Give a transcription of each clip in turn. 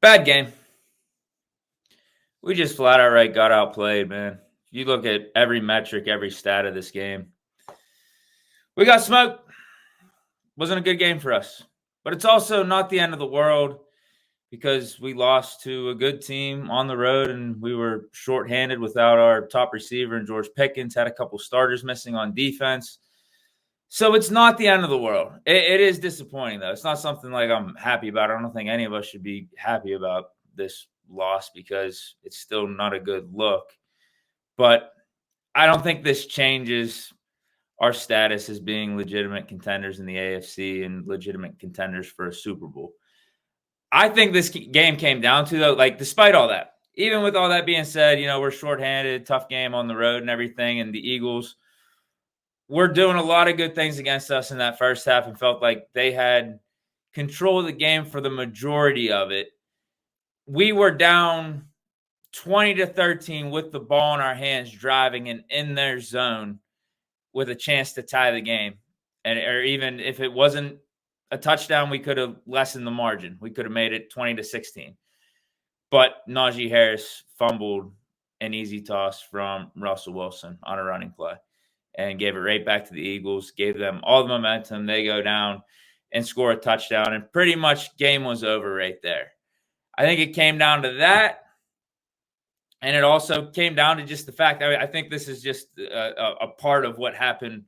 Bad game. We just flat outright got outplayed, man. You look at every metric, every stat of this game. We got smoked. Wasn't a good game for us. But it's also not the end of the world because we lost to a good team on the road and we were shorthanded without our top receiver, and George Pickens had a couple starters missing on defense. So it's not the end of the world. It is disappointing, though. It's not something like I'm happy about. I don't think any of us should be happy about this loss because it's still not a good look. But I don't think this changes our status as being legitimate contenders in the AFC and legitimate contenders for a Super Bowl. I think this game came down to, though, like, despite all that, even with all that being said, we're shorthanded, tough game on the road and everything, and the Eagles were doing a lot of good things against us in that first half and felt like they had control of the game for the majority of it. We were down 20-13 with the ball in our hands, driving and in their zone with a chance to tie the game. Or even if it wasn't a touchdown, we could have lessened the margin. We could have made it 20-16. But Najee Harris fumbled an easy toss from Russell Wilson on a running play and gave it right back to the Eagles, gave them all the momentum. They go down and score a touchdown, and pretty much game was over right there. I think it came down to that, and it also came down to just the fact, I think this is just a part of what happened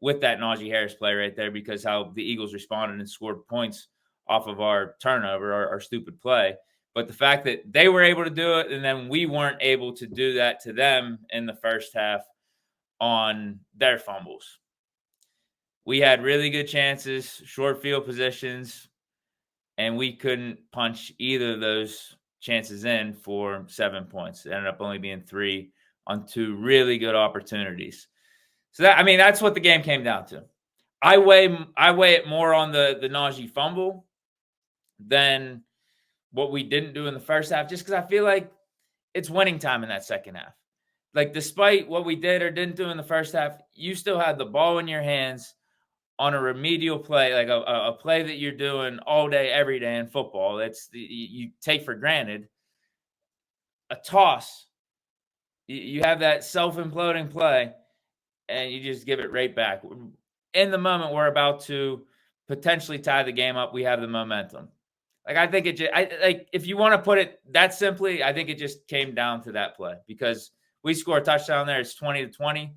with that Najee Harris play right there, because how the Eagles responded and scored points off of our turnover, our stupid play. But the fact that they were able to do it and then we weren't able to do that to them in the first half on their fumbles. We had really good chances, short field positions, and we couldn't punch either of those chances in for 7 points. It ended up only being 3 on 2 really good opportunities. So that's what the game came down to. I weigh it more on the Najee fumble than what we didn't do in the first half, just because I feel like it's winning time in that second half. Like, despite what we did or didn't do in the first half, you still had the ball in your hands on a remedial play, like a play that you're doing all day, every day in football. You take for granted. A toss. You have that self-imploding play, and you just give it right back. In the moment, we're about to potentially tie the game up. We have the momentum. Like, I think if you want to put it that simply, I think it just came down to that play, because we score a touchdown there. It's 20-20.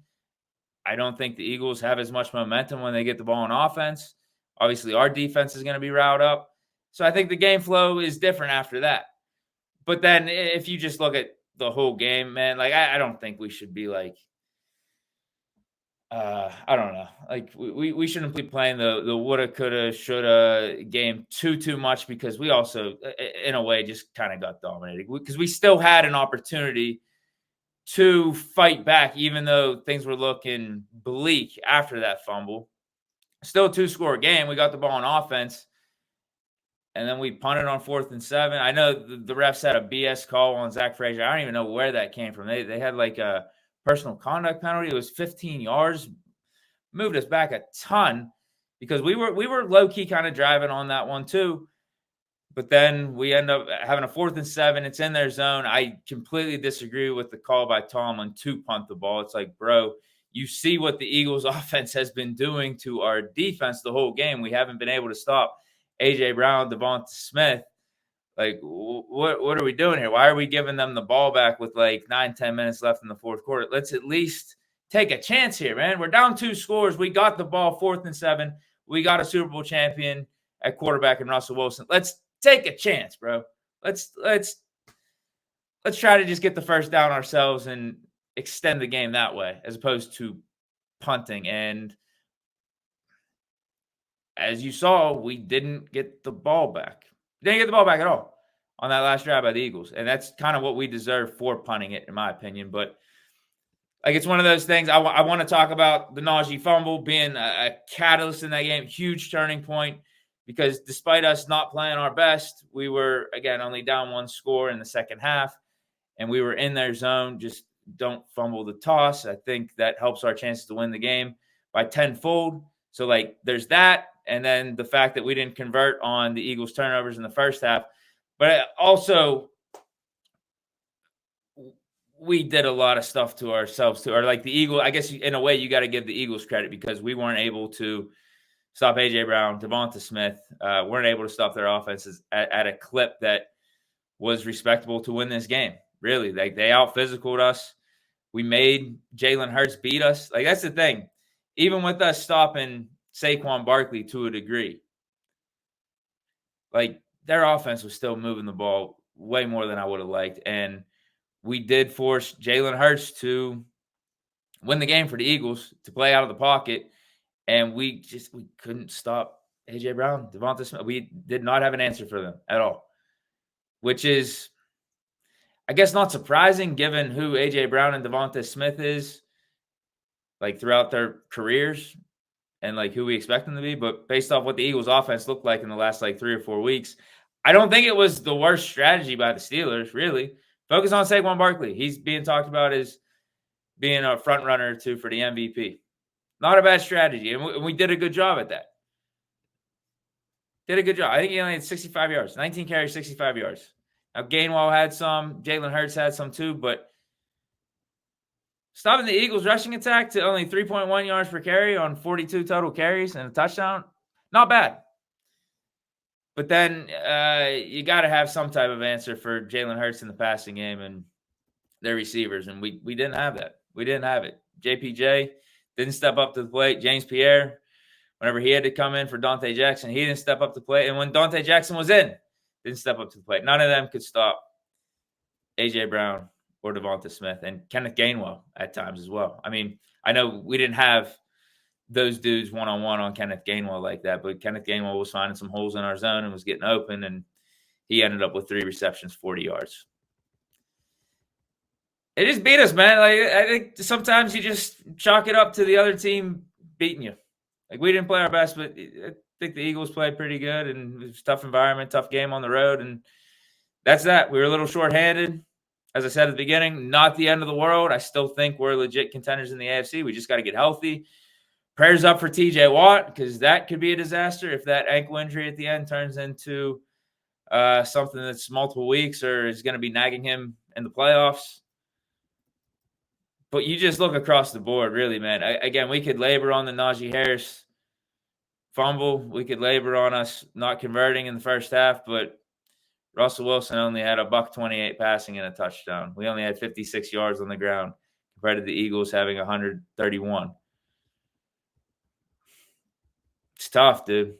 I don't think the Eagles have as much momentum when they get the ball on offense. Obviously, our defense is going to be riled up. So I think the game flow is different after that. But then if you just look at the whole game, man, like, I don't think we should be like, I don't know. Like, we shouldn't be playing the woulda, coulda, shoulda game too much, because we also, in a way, just kind of got dominated, because we still had an opportunity to fight back, even though things were looking bleak after that fumble. Still a 2-score game. We got the ball on offense, and then we punted on 4th and 7. I know the refs had a BS call on Zach Frazier. I don't even know where that came from. They had like a personal conduct penalty. It was 15 yards. Moved us back a ton, because we were low-key kind of driving on that one too. But then we end up having a 4th and 7. It's in their zone. I completely disagree with the call by Tomlin to punt the ball. It's like, bro, you see what the Eagles offense has been doing to our defense the whole game. We haven't been able to stop A.J. Brown, Devonta Smith. Like, what are we doing here? Why are we giving them the ball back with like 9-10 minutes left in the fourth quarter? Let's at least take a chance here, man. We're down 2 scores. We got the ball 4th and 7. We got a Super Bowl champion at quarterback in Russell Wilson. Let's take a chance, bro. Let's try to just get the first down ourselves and extend the game that way, as opposed to punting. And as you saw, we didn't get the ball back. Didn't get the ball back at all on that last drive by the Eagles. And that's kind of what we deserve for punting it, in my opinion. But like, it's one of those things. I want to talk about the Najee fumble being a catalyst in that game, huge turning point, because despite us not playing our best, we were, again, only down 1 score in the second half, and we were in their zone. Just don't fumble the toss. I think that helps our chances to win the game by tenfold. So, like, there's that, and then the fact that we didn't convert on the Eagles' turnovers in the first half. But also, we did a lot of stuff to ourselves too. Or like the Eagles, I guess in a way you got to give the Eagles credit because we weren't able to stop A.J. Brown, Devonta Smith, weren't able to stop their offenses at a clip that was respectable to win this game. Really, like they out-physicaled us. We made Jalen Hurts beat us. Like that's the thing. Even with us stopping Saquon Barkley to a degree, like their offense was still moving the ball way more than I would have liked. And we did force Jalen Hurts to win the game for the Eagles, to play out of the pocket. And we couldn't stop A.J. Brown, Devonta Smith. We did not have an answer for them at all, which is, I guess, not surprising given who A.J. Brown and Devonta Smith is, like, throughout their careers and, like, who we expect them to be. But based off what the Eagles' offense looked like in the last, like, 3 or 4 weeks, I don't think it was the worst strategy by the Steelers, really. Focus on Saquon Barkley. He's being talked about as being a front runner, too, for the MVP. Not a bad strategy, and we did a good job at that. Did a good job. I think he only had 65 yards, 19 carries, 65 yards. Now, Gainwell had some. Jalen Hurts had some too, but stopping the Eagles' rushing attack to only 3.1 yards per carry on 42 total carries and a touchdown, not bad. But then you got to have some type of answer for Jalen Hurts in the passing game and their receivers, and we didn't have that. We didn't have it. JPJ didn't step up to the plate. James Pierre, whenever he had to come in for Dante Jackson, he didn't step up to the plate. And when Dante Jackson was in, didn't step up to the plate. None of them could stop A.J. Brown or Devonta Smith and Kenneth Gainwell at times as well. I mean, I know we didn't have those dudes one-on-one on Kenneth Gainwell like that, but Kenneth Gainwell was finding some holes in our zone and was getting open, and he ended up with 3 receptions, 40 yards. It just beat us, man. Like, I think sometimes you just chalk it up to the other team beating you. Like, we didn't play our best, but I think the Eagles played pretty good, and it was a tough environment, tough game on the road, and that's that. We were a little shorthanded. As I said at the beginning, not the end of the world. I still think we're legit contenders in the AFC. We just got to get healthy. Prayers up for TJ Watt, because that could be a disaster if that ankle injury at the end turns into something that's multiple weeks or is going to be nagging him in the playoffs. But you just look across the board, really, man. Again, we could labor on the Najee Harris fumble. We could labor on us not converting in the first half, but Russell Wilson only had a $128 passing and a touchdown. We only had 56 yards on the ground compared to the Eagles having 131. It's tough, dude.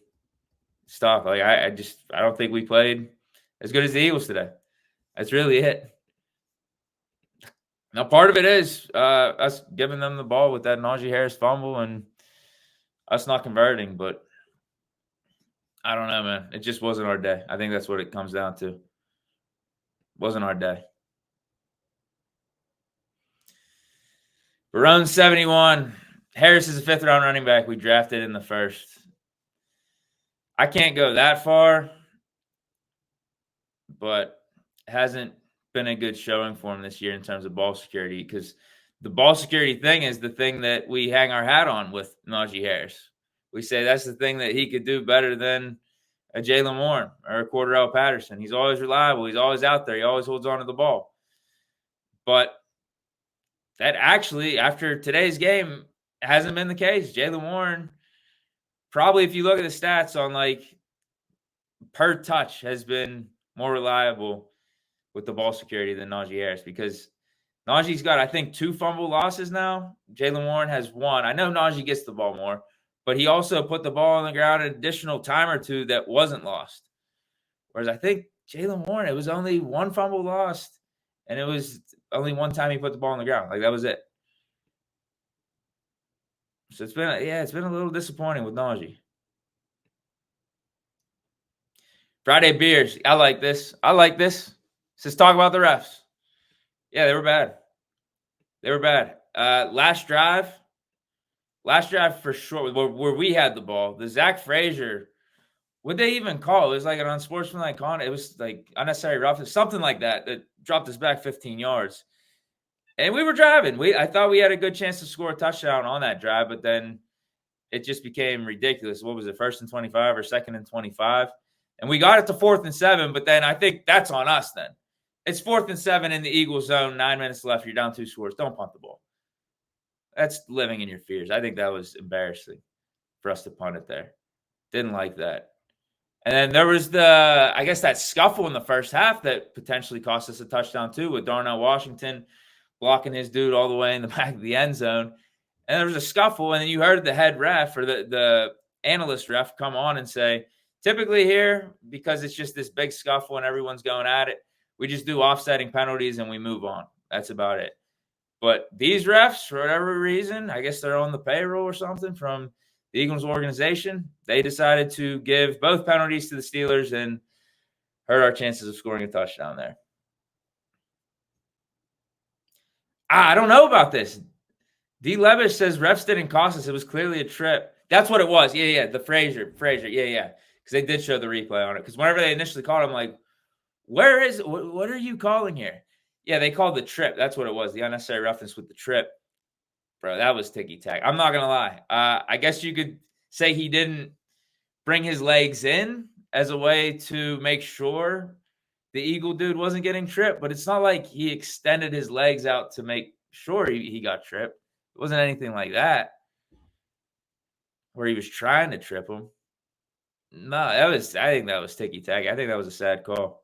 It's tough. Like I don't think we played as good as the Eagles today. That's really it. Now, part of it is us giving them the ball with that Najee Harris fumble and us not converting, but I don't know, man. It just wasn't our day. I think that's what it comes down to. Wasn't our day. Barone 71. Harris is a 5th-round running back. We drafted in the 1st. I can't go that far, but it hasn't been a good showing for him this year in terms of ball security, because the ball security thing is the thing that we hang our hat on with Najee Harris. We say that's the thing that he could do better than a Jalen Warren or a Cordarrelle Patterson. He's always reliable. He's always out there. He always holds on to the ball. But that actually, after today's game, hasn't been the case. Jalen Warren, probably if you look at the stats on like per touch, has been more reliable with the ball security than Najee Harris, because Najee's got, I think, 2 fumble losses now. Jalen Warren has 1. I know Najee gets the ball more, but he also put the ball on the ground an additional time or 2 that wasn't lost. Whereas I think Jalen Warren, it was only 1 fumble lost, and it was only 1 time he put the ball on the ground. Like, that was it. So it's been a little disappointing with Najee. Friday beers. I like this. Let's talk about the refs. Yeah, they were bad. Last drive for sure, where we had the ball, the Zach Frazier, would they even call? It was like an unsportsmanlike conduct. It was like unnecessary roughness, something like that dropped us back 15 yards. And we were driving. I thought we had a good chance to score a touchdown on that drive, but then it just became ridiculous. What was it, 1st and 25 or 2nd and 25? And we got it to 4th and 7, but then I think that's on us then. It's 4th and 7 in the Eagles zone, 9 minutes left. You're down 2 scores. Don't punt the ball. That's living in your fears. I think that was embarrassing for us to punt it there. Didn't like that. And then there was I guess that scuffle in the first half that potentially cost us a touchdown too, with Darnell Washington blocking his dude all the way in the back of the end zone. And there was a scuffle, and then you heard the head ref or the analyst ref come on and say, typically here, because it's just this big scuffle and everyone's going at it, we just do offsetting penalties and we move on. That's about it. But these refs, for whatever reason, I guess they're on the payroll or something from the Eagles organization, they decided to give both penalties to the Steelers and hurt our chances of scoring a touchdown there. I don't know about this. D. Levish says refs didn't cost us. It was clearly a trip. That's what it was. Yeah. The Frazier. Yeah. Because they did show the replay on it. Because whenever they initially called, I'm like, what are you calling here? Yeah, they called the trip. That's what it was. The unnecessary roughness with the trip. Bro, that was ticky-tack. I'm not going to lie. I guess you could say he didn't bring his legs in as a way to make sure the Eagle dude wasn't getting tripped, but it's not like he extended his legs out to make sure he got tripped. It wasn't anything like that where he was trying to trip him. No, I think that was ticky-tack. I think that was a sad call.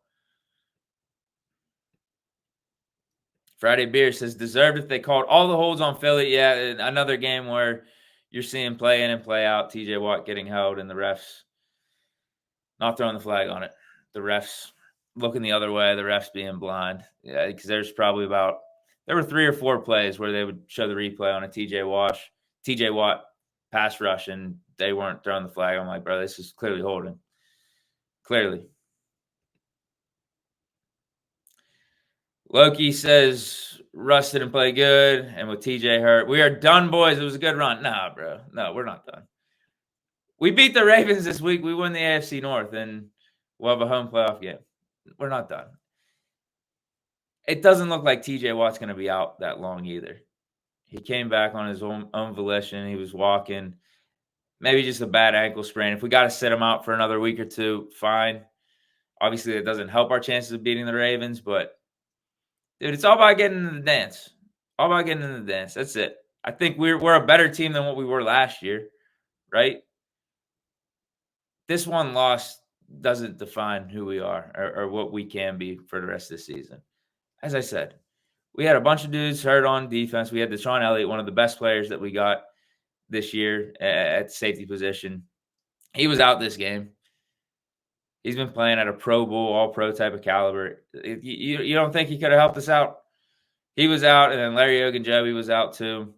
Friday Beer says, deserved if they called all the holds on Philly. Yeah, another game where you're seeing play in and play out, TJ Watt getting held and the refs not throwing the flag on it. The refs looking the other way, the refs being blind. Yeah, because there were 3 or 4 plays where they would show the replay on a TJ Watt pass rush, and they weren't throwing the flag. I'm like, bro, this is clearly holding. Clearly. Loki says Russ didn't play good, and with TJ hurt, we are done, boys. It was a good run. Nah, bro. No, we're not done. We beat the Ravens this week. We won the AFC North, and we'll have a home playoff game. We're not done. It doesn't look like TJ Watt's going to be out that long either. He came back on his own volition. He was walking. Maybe just a bad ankle sprain. If we got to sit him out for another week or two, fine. Obviously, that doesn't help our chances of beating the Ravens, but dude, it's all about getting in the dance. All about getting in the dance. That's it. I think we're a better team than what we were last year, right? This one loss doesn't define who we are or what we can be for the rest of the season. As I said, we had a bunch of dudes hurt on defense. We had Deshaun Elliott, one of the best players that we got this year at safety position. He was out this game. He's been playing at a Pro Bowl, all-pro type of caliber. You don't think he could have helped us out? He was out, and then Larry Ogunjobi was out too.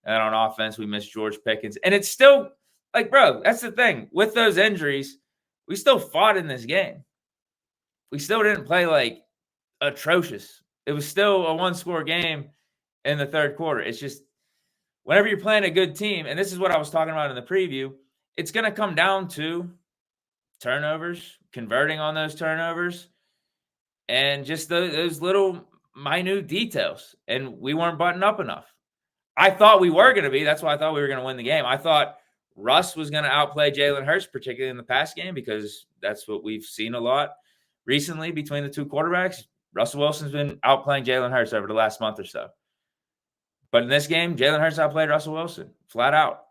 And on offense, we missed George Pickens. And it's still, like, bro, that's the thing. With those injuries, we still fought in this game. We still didn't play, like, atrocious. It was still a one-score game in the third quarter. It's just whenever you're playing a good team, and this is what I was talking about in the preview, it's going to come down to turnovers, converting on those turnovers, and just those little minute details. And we weren't buttoned up enough. I thought we were going to be. That's why I thought we were going to win the game. I thought Russ was going to outplay Jalen Hurts, particularly in the pass game, because that's what we've seen a lot recently between the two quarterbacks. Russell Wilson's been outplaying Jalen Hurts over the last month or so. But in this game, Jalen Hurts outplayed Russell Wilson, flat out.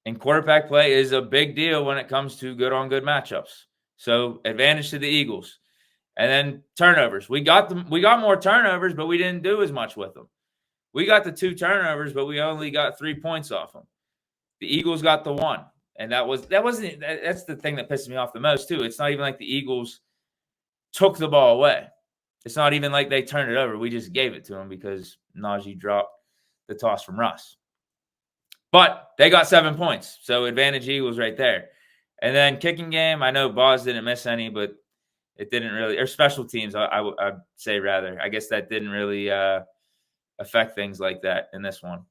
And quarterback play is a big deal when it comes to good-on-good matchups. So advantage to the Eagles. And then turnovers. We got more turnovers, but we didn't do as much with them. We got the 2 turnovers, but we only got 3 points off them. The Eagles got the 1. And that's the thing that pisses me off the most, too. It's not even like the Eagles took the ball away. It's not even like they turned it over. We just gave it to them because Najee dropped the toss from Russ. But they got 7 points. So advantage Eagles right there. And then kicking game, I know Boz didn't miss any, but it didn't really – or special teams, I'd say rather. I guess that didn't really affect things like that in this one.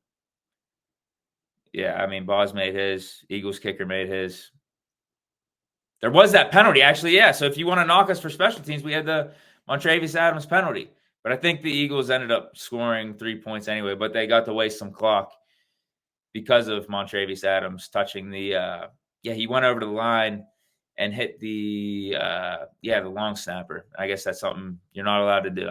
Yeah, I mean, Boz made his. Eagles kicker made his. There was that penalty, actually, yeah. So if you want to knock us for special teams, we had the Montravius Adams penalty. But I think the Eagles ended up scoring 3 points anyway, but they got to waste some clock because of Montravius Adams touching the he went over the line and hit the long snapper. I guess that's something you're not allowed to do.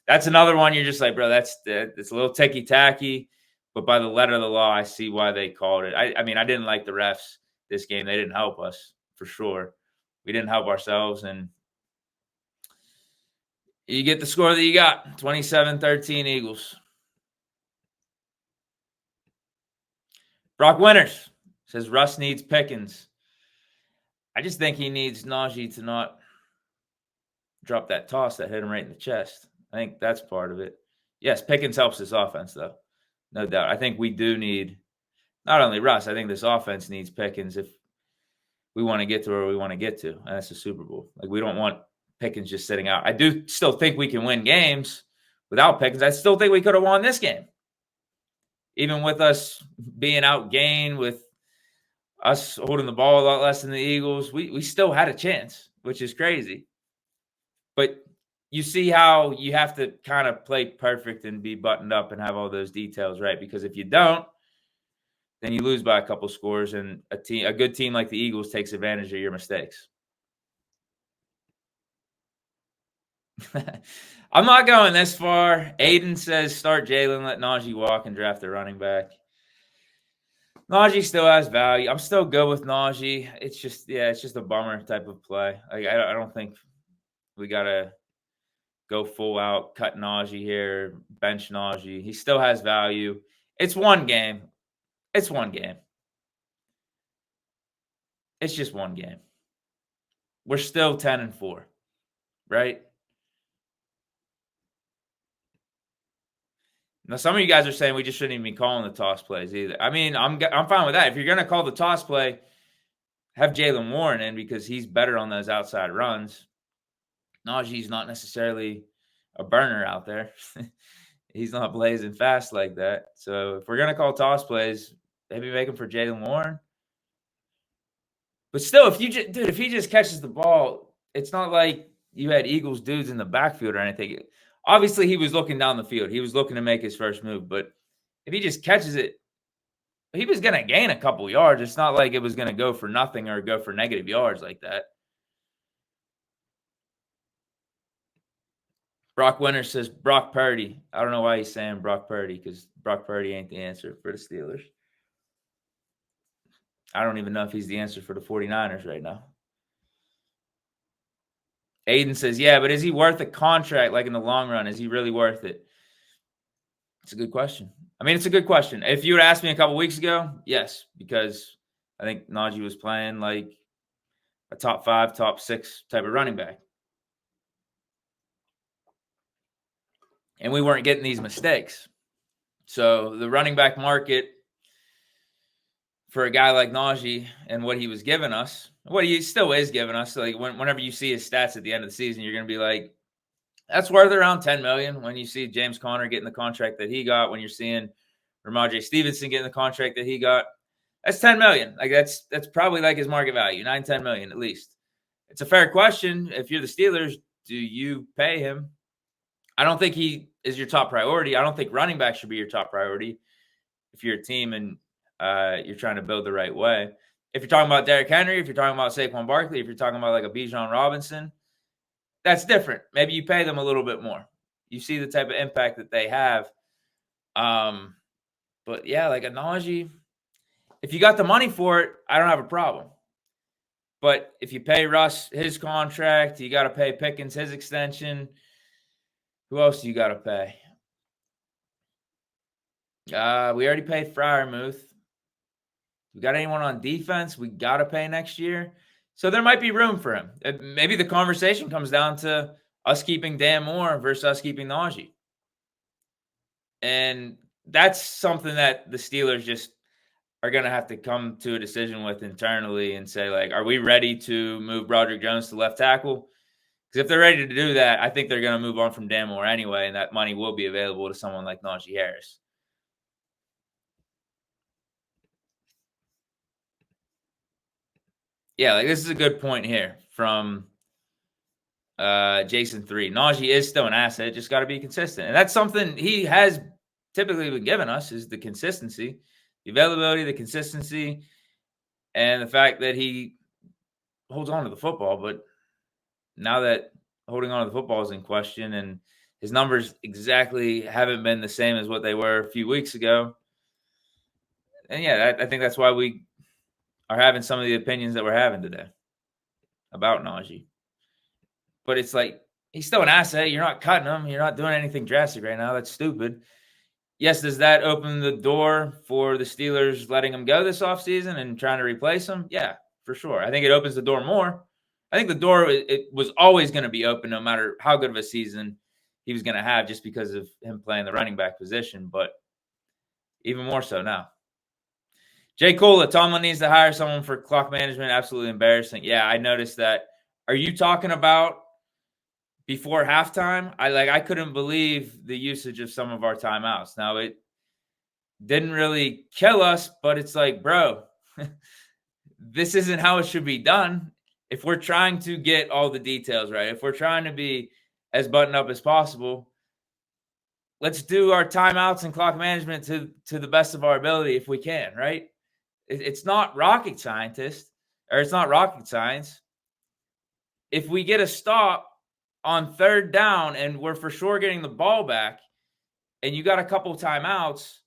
That's another one you're just like, bro, it's a little ticky-tacky, but by the letter of the law, I see why they called it. I mean, I didn't like the refs this game. They didn't help us, for sure. We didn't help ourselves, and you get the score that you got, 27-13 Eagles. Brock Winters says Russ needs Pickens. I just think he needs Najee to not drop that toss that hit him right in the chest. I think that's part of it. Yes, Pickens helps this offense, though. No doubt. I think we do need not only Russ, I think this offense needs Pickens if we want to get to where we want to get to, and that's the Super Bowl. Like, we don't want Pickens just sitting out. I do still think we can win games without Pickens. I still think we could have won this game. Even with us being outgained, with us holding the ball a lot less than the Eagles, we still had a chance, which is crazy. But you see how you have to kind of play perfect and be buttoned up and have all those details right. Because if you don't, then you lose by a couple scores, and a good team like the Eagles takes advantage of your mistakes. I'm not going this far. Aiden says start Jalen, let Najee walk, and draft a running back. Najee still has value. I'm still good with Najee. It's just a bummer type of play. Like, I don't think we got to go full out, cut Najee here, bench Najee. He still has value. It's one game. It's one game. It's just one game. We're still 10-4, right? Now, some of you guys are saying we just shouldn't even be calling the toss plays either. I mean, I'm fine with that. If you're going to call the toss play, have Jaylen Warren in because he's better on those outside runs. Najee's not necessarily a burner out there. He's not blazing fast like that. So if we're going to call toss plays, maybe make them for Jaylen Warren. But still, if he just catches the ball, it's not like you had Eagles dudes in the backfield or anything. Obviously, he was looking down the field. He was looking to make his first move. But if he just catches it, he was going to gain a couple yards. It's not like it was going to go for nothing or go for negative yards like that. Brock Winters says Brock Purdy. I don't know why he's saying Brock Purdy because Brock Purdy ain't the answer for the Steelers. I don't even know if he's the answer for the 49ers right now. Aiden says, yeah, but is he worth a contract like in the long run? Is he really worth it? It's a good question. I mean, it's a good question. If you would ask me a couple weeks ago, yes, because I think Najee was playing like a top 5, top 6 type of running back. And we weren't getting these mistakes. So the running back market for a guy like Najee and what he was giving us, what he still is giving us, like whenever you see his stats at the end of the season, you're going to be like, that's worth around $10 million. When you see James Conner getting the contract that he got, when you're seeing Ramondre Stevenson getting the contract that he got, that's $10 million. Like that's probably like his market value, $9-10 million at least. It's a fair question. If you're the Steelers, do you pay him? I don't think he is your top priority. I don't think running back should be your top priority if you're a team and you're trying to build the right way. If you're talking about Derrick Henry, if you're talking about Saquon Barkley, if you're talking about like a Bijan Robinson, that's different. Maybe you pay them a little bit more. You see the type of impact that they have. But yeah, like a Najee, if you got the money for it, I don't have a problem. But if you pay Russ his contract, you got to pay Pickens his extension. Who else do you got to pay? We already paid Freiermuth. We got anyone on defense we got to pay next year? So there might be room for him. Maybe the conversation comes down to us keeping Dan Moore versus us keeping Najee. And that's something that the Steelers just are going to have to come to a decision with internally and say, like, are we ready to move Broderick Jones to left tackle? Because if they're ready to do that, I think they're going to move on from Dan Moore anyway, and that money will be available to someone like Najee Harris. Yeah, like this is a good point here from Jason 3. Najee is still an asset, just got to be consistent. And that's something he has typically been giving us is the consistency, the availability, the consistency, and the fact that he holds on to the football. But now that holding on to the football is in question and his numbers exactly haven't been the same as what they were a few weeks ago. And yeah, I think that's why we are having some of the opinions that we're having today about Najee. But it's like, he's still an asset. You're not cutting him. You're not doing anything drastic right now. That's stupid. Yes, does that open the door for the Steelers letting him go this offseason and trying to replace him? Yeah, for sure. I think it opens the door more. I think the door, it was always going to be open no matter how good of a season he was going to have just because of him playing the running back position, but even more so now. Jay Coola, Tomlin needs to hire someone for clock management. Absolutely embarrassing. Yeah, I noticed that. Are you talking about before halftime? I couldn't believe the usage of some of our timeouts. Now, it didn't really kill us, but it's like, bro, this isn't how it should be done. If we're trying to get all the details right, if we're trying to be as buttoned up as possible, let's do our timeouts and clock management to the best of our ability if we can, right? It's not rocket science. If we get a stop on third down and we're for sure getting the ball back and you got a couple of timeouts,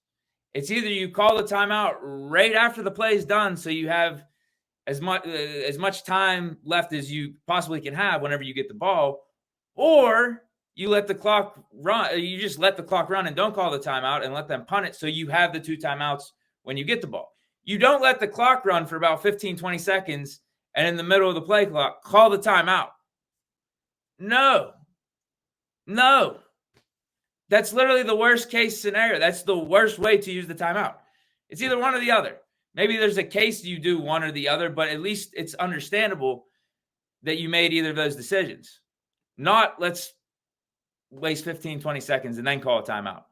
it's either you call the timeout right after the play is done so you have as much time left as you possibly can have whenever you get the ball, or you let the clock run. You just let the clock run and don't call the timeout and let them punt it so you have the 2 timeouts when you get the ball. You don't let the clock run for about 15, 20 seconds and in the middle of the play clock, call the timeout. No. That's literally the worst case scenario. That's the worst way to use the timeout. It's either one or the other. Maybe there's a case you do one or the other, but at least it's understandable that you made either of those decisions. Not let's waste 15, 20 seconds and then call a timeout.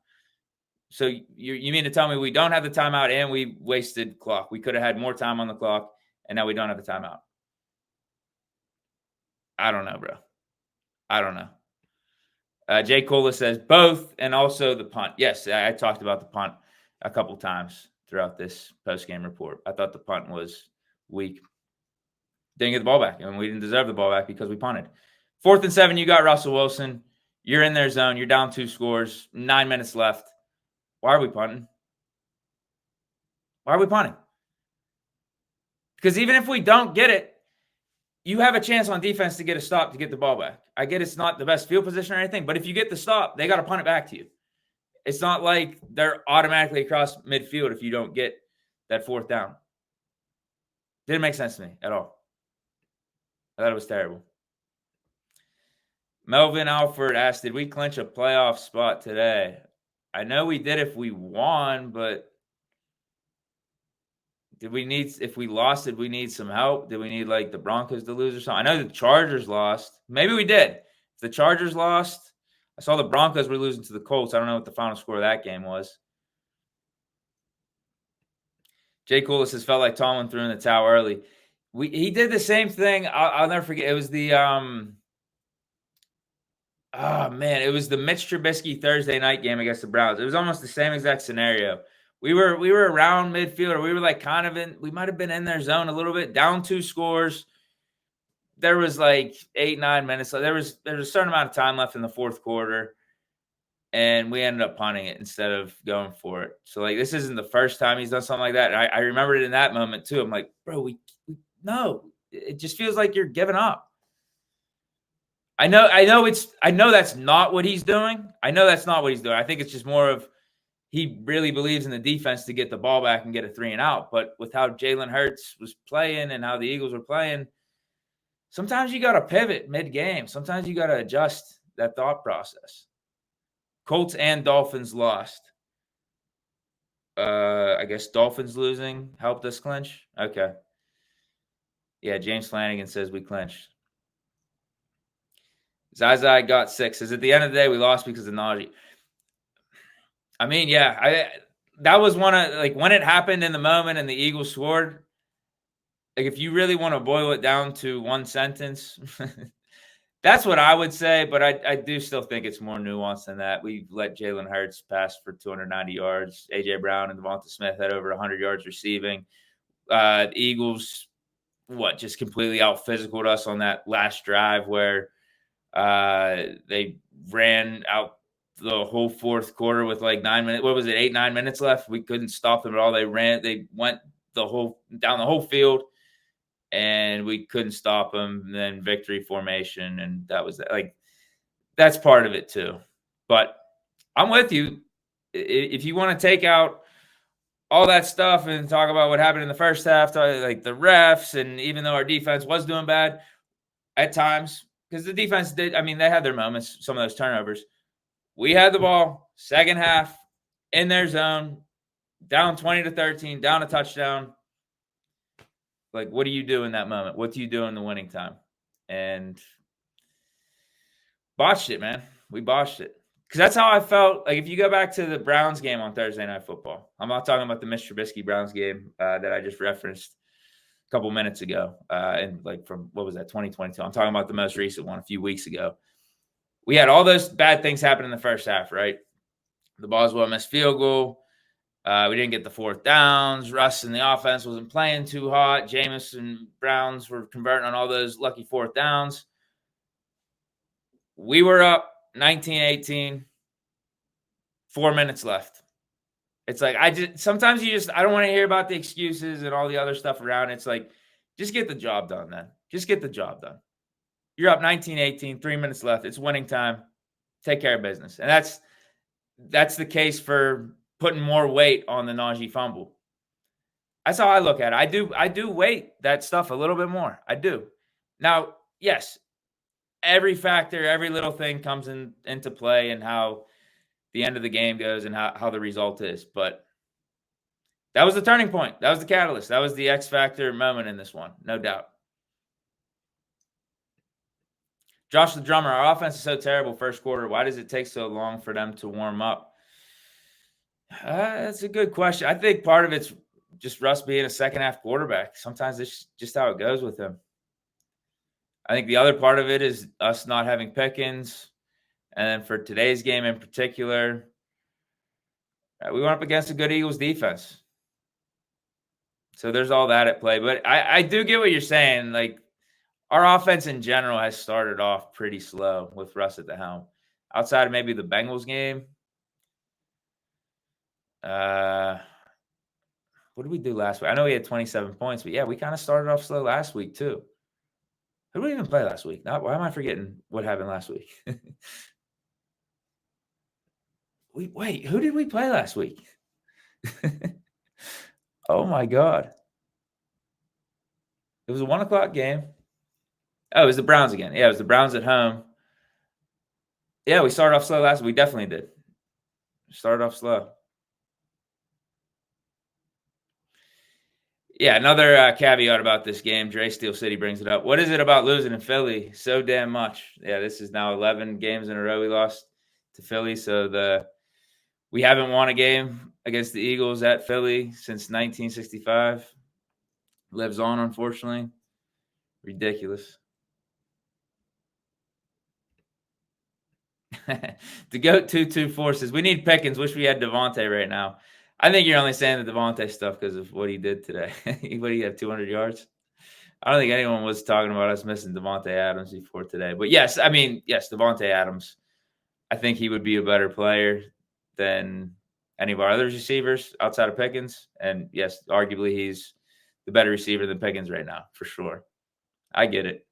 So you mean to tell me we don't have the timeout and we wasted clock? We could have had more time on the clock and now we don't have the timeout. I don't know, bro. I don't know. Jay Cola says both and also the punt. Yes, I talked about the punt a couple times throughout this post-game report. I thought the punt was weak. Didn't get the ball back, and we didn't deserve the ball back because we punted. 4th and 7, you got Russell Wilson. You're in their zone. You're down 2 scores. 9 minutes left. Why are we punting? Because even if we don't get it, you have a chance on defense to get a stop to get the ball back. I get it's not the best field position or anything, but if you get the stop, they got to punt it back to you. It's not like they're automatically across midfield if you don't get that 4th down. Didn't make sense to me at all. I thought it was terrible. Melvin Alford asked, did we clinch a playoff spot today? I know we did if we won, but if we lost, did we need some help? Did we need like the Broncos to lose or something? I know the Chargers lost. Maybe we did. If the Chargers lost, I saw the Broncos were losing to the Colts. I don't know what the final score of that game was. Jay Coolis has felt like Tomlin threw in the towel early. He did the same thing. I'll never forget. It was the it was the Mitch Trubisky Thursday night game against the Browns. It was almost the same exact scenario. We were around midfield, or we were like kind of in. We might have been in their zone a little bit, down 2 scores. There was like 8, 9 minutes. So there was a certain amount of time left in the 4th quarter, and we ended up punting it instead of going for it. So like this isn't the first time he's done something like that. And I remembered it in that moment too. I'm like, bro, we no. It just feels like you're giving up. I know that's not what he's doing. I think it's just more of he really believes in the defense to get the ball back and get a 3 and out. But with how Jalen Hurts was playing and how the Eagles were playing, sometimes you got to pivot mid-game. Sometimes you got to adjust that thought process. Colts and Dolphins lost. I guess Dolphins losing helped us clinch. Okay. Yeah, James Flanagan says we clinched. Zaza got 6. Says at the end of the day, we lost because of Najee. I mean, yeah, that was one of like when it happened in the moment and the Eagles scored. Like if you really want to boil it down to one sentence, that's what I would say. But I do still think it's more nuanced than that. We let Jalen Hurts pass for 290 yards. A.J. Brown and Devonta Smith had over 100 yards receiving. The Eagles just completely out-physicaled us on that last drive where they ran out the whole fourth quarter with like 9 minutes. What was it? 8-9 minutes left. We couldn't stop them at all. They went down the whole field, and we couldn't stop them. And then victory formation, and that was like that's part of it too. But I'm with you. If you want to take out all that stuff and talk about what happened in the first half, like the refs, and even though our defense was doing bad at times, because the defense did, I mean, they had their moments, some of those turnovers. We had the ball, second half, in their zone, down 20-13, down a touchdown. Like, what do you do in that moment? What do you do in the winning time? And botched it, man. We botched it. Because that's how I felt. Like, if you go back to the Browns game on Thursday Night Football, I'm not talking about the Mitch Trubisky Browns game that I just referenced a couple minutes ago, and like from, what was that, 2022. I'm talking about the most recent one a few weeks ago. We had all those bad things happen in the first half, right? The Boswell missed field goal. We didn't get the fourth downs. Russ and the offense wasn't playing too hot. Jameis and Browns were converting on all those lucky fourth downs. We were up 19-18, 4 minutes left. It's like, I don't want to hear about the excuses and all the other stuff around. It's like, just get the job done then. Just get the job done. You're up 19-18, 3 minutes left. It's winning time. Take care of business. And that's the case for putting more weight on the Najee fumble. That's how I look at it. I do weight that stuff a little bit more. I do. Now, yes, every factor, every little thing comes into play and how the end of the game goes and how the result is. But that was the turning point. That was the catalyst. That was the X factor moment in this one, no doubt. Josh the Drummer, our offense is so terrible first quarter. Why does it take so long for them to warm up? That's a good question. I think part of it's just Russ being a second-half quarterback. Sometimes it's just how it goes with him. I think the other part of it is us not having Pickens. And then for today's game in particular, we went up against a good Eagles defense. So there's all that at play. But I do get what you're saying. Like, our offense in general has started off pretty slow with Russ at the helm. Outside of maybe the Bengals game. What did we do last week? I know we had 27 points, but yeah, we kind of started off slow last week too. Who did we even play last week? Why am I forgetting what happened last week? Wait, who did we play last week? Oh my God. It was a 1:00 game. Oh, it was the Browns again. Yeah, it was the Browns at home. Yeah, we started off slow last week. We definitely did. Started off slow. Yeah, another caveat about this game. Dre Steel City brings it up. What is it about losing in Philly so damn much? Yeah, this is now 11 games in a row we lost to Philly. So we haven't won a game against the Eagles at Philly since 1965. Lives on, unfortunately. Ridiculous. The GOAT 224 says, we need Pickens. Wish we had Devontae right now. I think you're only saying the Devontae stuff because of what he did today. What do you have, 200 yards? I don't think anyone was talking about us missing Devontae Adams before today. But yes, Devontae Adams. I think he would be a better player than any of our other receivers outside of Pickens. And yes, arguably he's the better receiver than Pickens right now, for sure. I get it.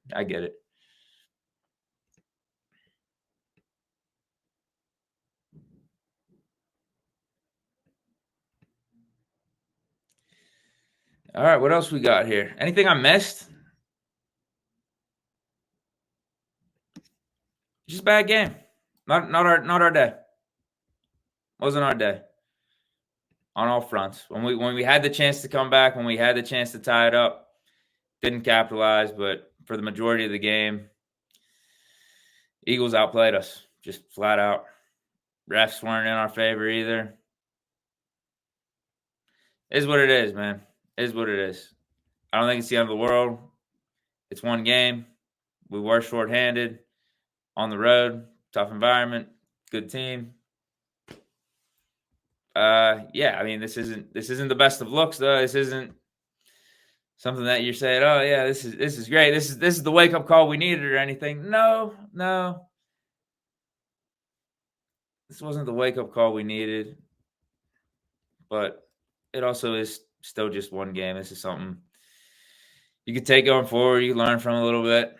All right, what else we got here? Anything I missed? Just a bad game. Not our day. Wasn't our day. On all fronts. When we had the chance to come back, when we had the chance to tie it up, didn't capitalize, but for the majority of the game, Eagles outplayed us. Just flat out. Refs weren't in our favor either. Is what it is, man. Is what it is. I don't think it's the end of the world. It's one game. We were shorthanded on the road. Tough environment. Good team. Yeah, I mean, this isn't the best of looks, though. This isn't something that you're saying, oh yeah, this is great. This is the wake up call we needed or anything. No. This wasn't the wake up call we needed, but it also is still just one game. This is something you could take going forward. You learn from a little bit,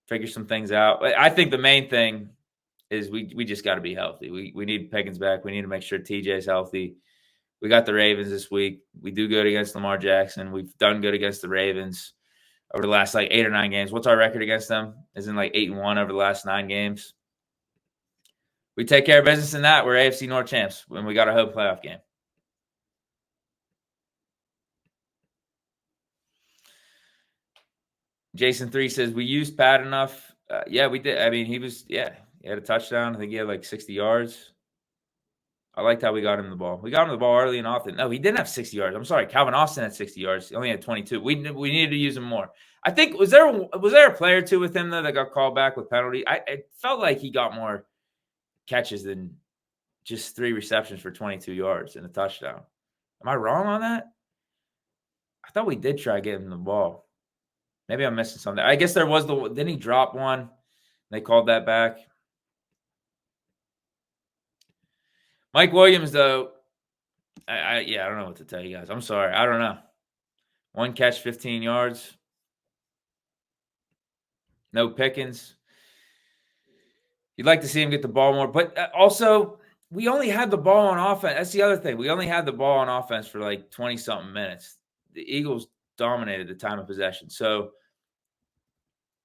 figure some things out. I think the main thing is we just got to be healthy. We need Pickens back. We need to make sure TJ's healthy. We got the Ravens this week. We do good against Lamar Jackson. We've done good against the Ravens over the last 8 or 9 games. What's our record against them? Isn't 8-1 over the last 9 games. We take care of business in that. We're AFC North champs when we got a home playoff game. Jason 3 says, we used Pat enough. Yeah, we did. I mean, he had a touchdown. I think he had 60 yards. I liked how we got him the ball. We got him the ball early and often. No, he didn't have 60 yards. I'm sorry. Calvin Austin had 60 yards. He only had 22. We needed to use him more. I think, was there a player or two with him, though, that got called back with penalty? It felt like he got more catches than just 3 receptions for 22 yards and a touchdown. Am I wrong on that? I thought we did try getting him the ball. Maybe I'm missing something. I guess there was didn't he drop one? They called that back. Mike Williams, though, I don't know what to tell you guys. I'm sorry. I don't know. 1 catch, 15 yards. No Pickens. You'd like to see him get the ball more. But also, we only had the ball on offense. That's the other thing. We only had the ball on offense for 20-something minutes. The Eagles dominated the time of possession. So,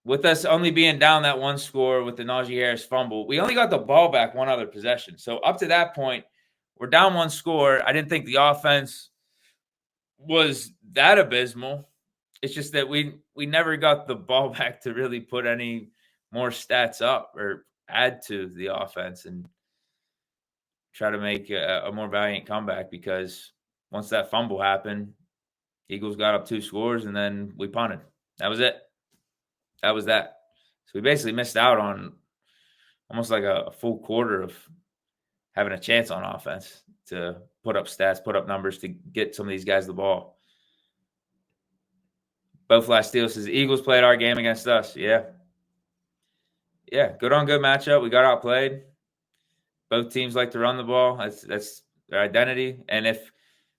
with us only being down that 1 score with the Najee Harris fumble, we only got the ball back 1 other possession. So up to that point, we're down 1 score. I didn't think the offense was that abysmal. It's just that we never got the ball back to really put any more stats up or add to the offense and try to make a more valiant comeback, because once that fumble happened, Eagles got up 2 scores and then we punted. That was it. That was that. So we basically missed out on almost a full quarter of having a chance on offense to put up stats, put up numbers to get some of these guys the ball. Both last Steelers says the Eagles played our game against us. Yeah. Yeah, good on good matchup. We got outplayed. Both teams like to run the ball. That's their identity. And if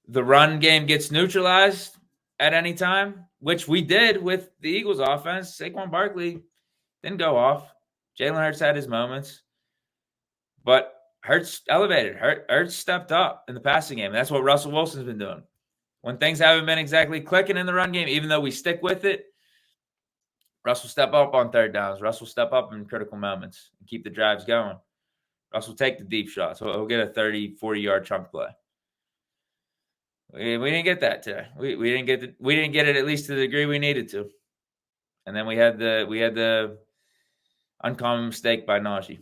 the run game gets neutralized at any time, which we did with the Eagles offense, Saquon Barkley didn't go off. Jalen Hurts had his moments. But Hurts elevated. Hurts stepped up in the passing game. That's what Russell Wilson's been doing. When things haven't been exactly clicking in the run game, even though we stick with it, Russell step up on 3rd downs. Russell step up in critical moments and keep the drives going. Russell take the deep shots. He'll get a 30, 40-yard chunk play. We didn't get that today. We didn't get it at least to the degree we needed to. And then we had the uncommon mistake by Najee.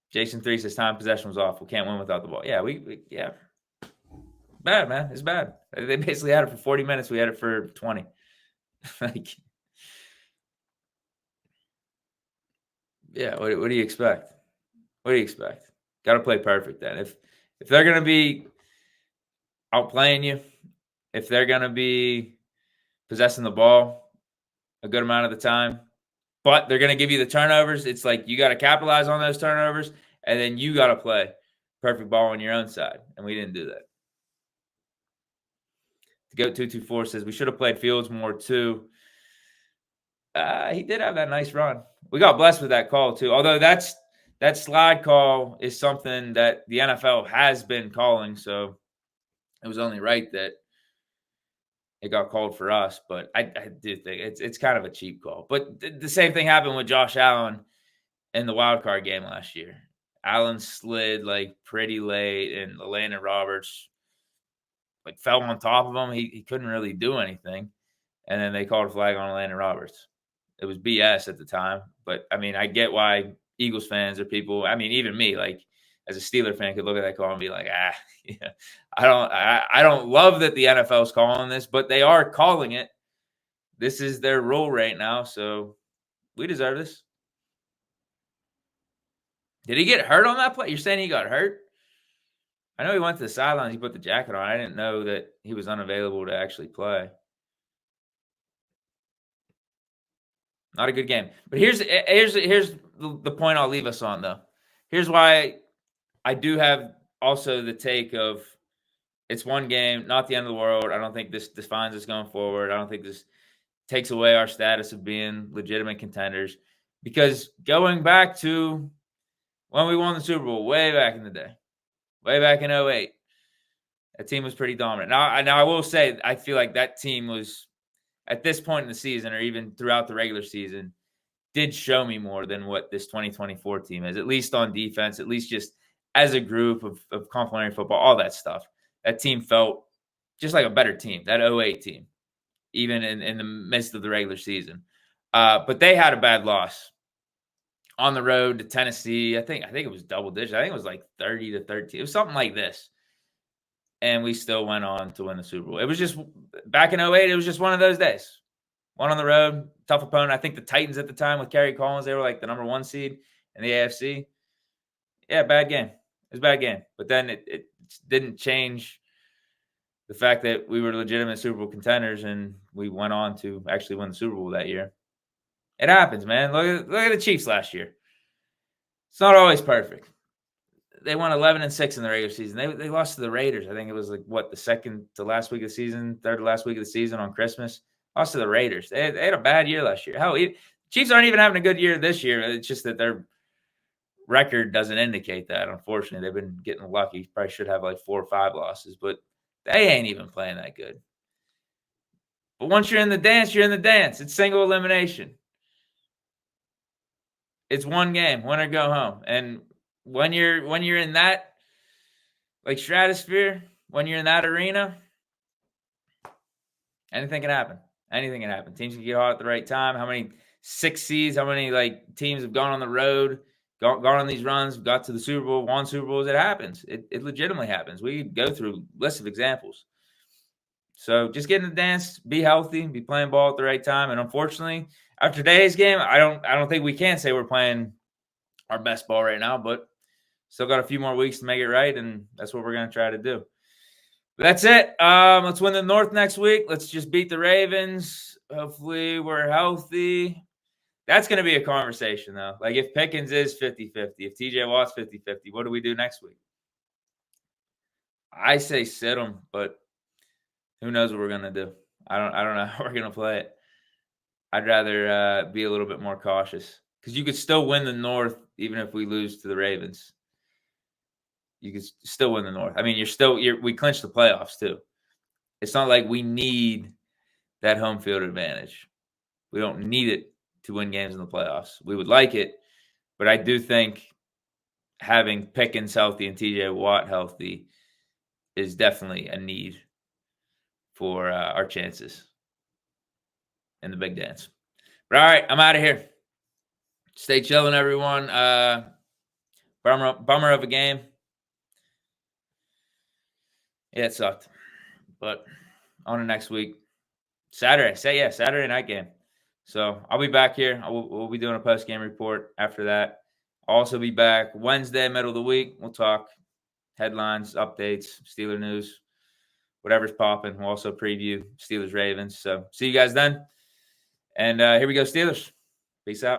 Jason 3 says time possession was awful. Can't win without the ball. Yeah, yeah. Bad, man. It's bad. They basically had it for 40 minutes. We had it for 20. Yeah, what do you expect? What do you expect? Got to play perfect then. If they're going to be outplaying you, if they're going to be possessing the ball a good amount of the time, but they're going to give you the turnovers, it's you got to capitalize on those turnovers, and then you got to play perfect ball on your own side, and we didn't do that. The GOAT 224 says we should have played Fields more too. He did have that nice run. We got blessed with that call too. Although that slide call is something that the NFL has been calling, so it was only right that it got called for us. But I do think it's kind of a cheap call. But the same thing happened with Josh Allen in the wild card game last year. Allen slid pretty late, and Landon Roberts fell on top of him. He couldn't really do anything, and then they called a flag on Landon Roberts. It was BS at the time, but I mean, I get why Eagles fans or people, I mean, even me, as a Steeler fan, could look at that call and be like, yeah, I don't love that the NFL's calling this, but they are calling it. This is their rule right now, so we deserve this. Did he get hurt on that play? You're saying he got hurt? I know he went to the sidelines. He put the jacket on. I didn't know that he was unavailable to actually play. Not a good game. But here's the point I'll leave us on, though. Here's why I do have also the take of it's one game, not the end of the world. I don't think this defines us going forward. I don't think this takes away our status of being legitimate contenders. Because going back to when we won the Super Bowl, way back in the day, way back in 08, that team was pretty dominant. Now I will say, I feel like that team was, at this point in the season, or even throughout the regular season, did show me more than what this 2024 team is, at least on defense, at least just as a group of complementary football, all that stuff. That team felt just like a better team, that 08 team, even in the midst of the regular season. But they had a bad loss on the road to Tennessee. I think it was double digits. I think it was like 30-13. It was something like this. And we still went on to win the Super Bowl. It was just, back in 08, it was just one of those days. One on the road, tough opponent. I think the Titans at the time with Kerry Collins, they were like the number 1 seed in the AFC. Yeah, bad game. It was a bad game. But then it didn't change the fact that we were legitimate Super Bowl contenders, and we went on to actually win the Super Bowl that year. It happens, man. Look at the Chiefs last year. It's not always perfect. They won 11-6 in the regular season. They lost to the Raiders. I think it was like, the second to last week of the season, third to last week of the season on Christmas. Lost to the Raiders. They had a bad year last year. Hell, Chiefs aren't even having a good year this year. It's just that their record doesn't indicate that, unfortunately. They've been getting lucky. Probably should have like 4 or 5 losses, but they ain't even playing that good. But once you're in the dance, you're in the dance. It's single elimination. It's one game, win or go home. And when you're in that like stratosphere, when you're in that arena, anything can happen. Anything can happen. Teams can get hot at the right time. How many 6 seeds, how many like teams have gone on the road, gone on these runs, got to the Super Bowl, won Super Bowls? It happens. It legitimately happens. We go through a list of examples. So just get in the dance, be healthy, be playing ball at the right time. And unfortunately, after today's game, I don't think we can say we're playing our best ball right now, but still got a few more weeks to make it right, and that's what we're going to try to do. But that's it. Let's win the North next week. Let's just beat the Ravens. Hopefully we're healthy. That's going to be a conversation, though. Like, if Pickens is 50-50, if TJ Watt's 50-50, what do we do next week? I say sit him, but who knows what we're going to do. I don't know how we're going to play it. I'd rather be a little bit more cautious, because you could still win the North even if we lose to the Ravens. You could still win the North. I mean, we clinched the playoffs too. It's not like we need that home field advantage. We don't need it to win games in the playoffs. We would like it, but I do think having Pickens healthy and TJ Watt healthy is definitely a need for our chances in the big dance. But all right, I'm out of here. Stay chilling, everyone. Bummer of a game. Yeah, it sucked. But on to next week. Saturday night game. So I'll be back here. We'll be doing a post-game report after that. I'll also be back Wednesday, middle of the week. We'll talk headlines, updates, Steeler news, whatever's popping. We'll also preview Steelers-Ravens. So see you guys then. And here we go, Steelers. Peace out.